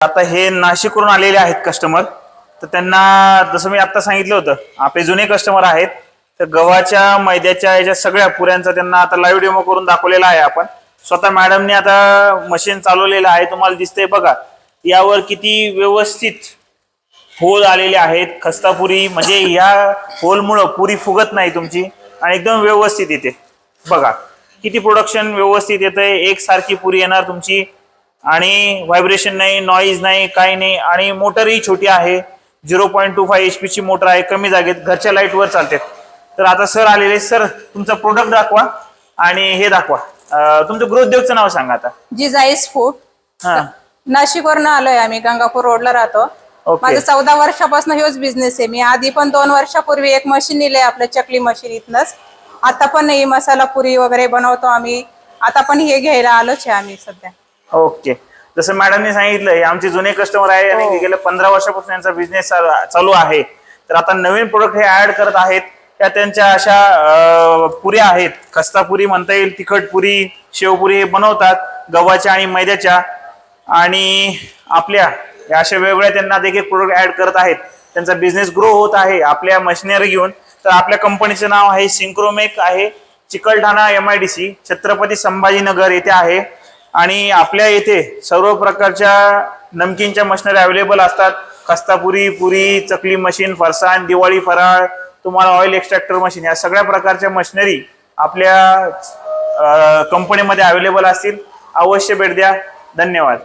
आता हे नाशिकवरून आलेले आहेत कस्टमर, तर त्यांना जसं मी आता सांगितलं होतं आपले जुने कस्टमर आहेत, तर गव्हाच्या मैद्याच्या याच्या सगळ्या पुऱ्यांचा त्यांना आता लाईव्ह डेमो करून दाखवलेला आहे आपण. स्वतः मॅडमने आता मशीन चालवलेलं आहे, तुम्हाला दिसतंय बघा यावर किती व्यवस्थित होल आलेले आहेत. खस्तापुरी म्हणजे या होलमुळं पुरी फुगत नाही तुमची आणि एकदम व्यवस्थित येते. बघा किती प्रोडक्शन व्यवस्थित येतंय, एकसारखी पुरी येणार तुमची आणि व्हायब्रेशन नाही, नॉईज नाही, काही नाही. आणि मोटरही छोटी आहे, 0.25 HP ची मोटर आहे, कमी जागेत घरच्या लाईटवर चालते. तर आता सर आलेले, सर तुमचा प्रोडक्ट दाखवा आणि हे दाखवा. तुमचं गृहोद्योगचं नाव सांगा आता. जिजाईस फूड. नाशिक वरून आलोय आम्ही, गंगापूर रोडला राहतो. माझं 14 वर्षापासून हेच बिझनेस आहे. मी आधी पण 2 वर्षापूर्वी एक मशीन नेलंय आपलं, चकली मशीन इथनच. आता पण ही मसाला पुरी वगैरे बनवतो आम्ही. आता पण हे घ्यायला आलोच आहे आम्ही सध्या. ओके, जसं मॅडमने सांगितलं आमचे जुने कस्टमर आहे आणि गेल्या 15 वर्षापासून यांचा बिझनेस चालू आहे. तर आता नवीन प्रोडक्ट हे ऍड करत आहेत. त्या त्यांच्या अशा पुऱ्या आहेत, खस्तापुरी म्हणता येईल, तिखटपुरी, शेवपुरी हे बनवतात गव्हाच्या आणि मैद्याच्या. आणि आपल्या या अशा वेगवेगळ्या त्यांना देखील प्रोडक्ट ऍड करत आहेत. त्यांचा बिझनेस ग्रो होत आहे आपल्या मशिनरी घेऊन. तर आपल्या कंपनीचं नाव आहे सिंक्रोमेक आहे, चिकलठाणा MIDC छत्रपती संभाजीनगर येथे आहे. आणि आपल्या येथे सर्व प्रकारच्या नमकीनच्या मशिनरी अवेलेबल असतात. खस्तापुरी, पुरी, चकली मशीन, फरसाण, दिवाळी फराळ, तुम्हाला ऑइल एक्स्ट्रॅक्टर मशीन, या सगळ्या प्रकारच्या मशिनरी आपल्या कंपनीमध्ये अवेलेबल असतील. अवश्य भेट द्या. धन्यवाद.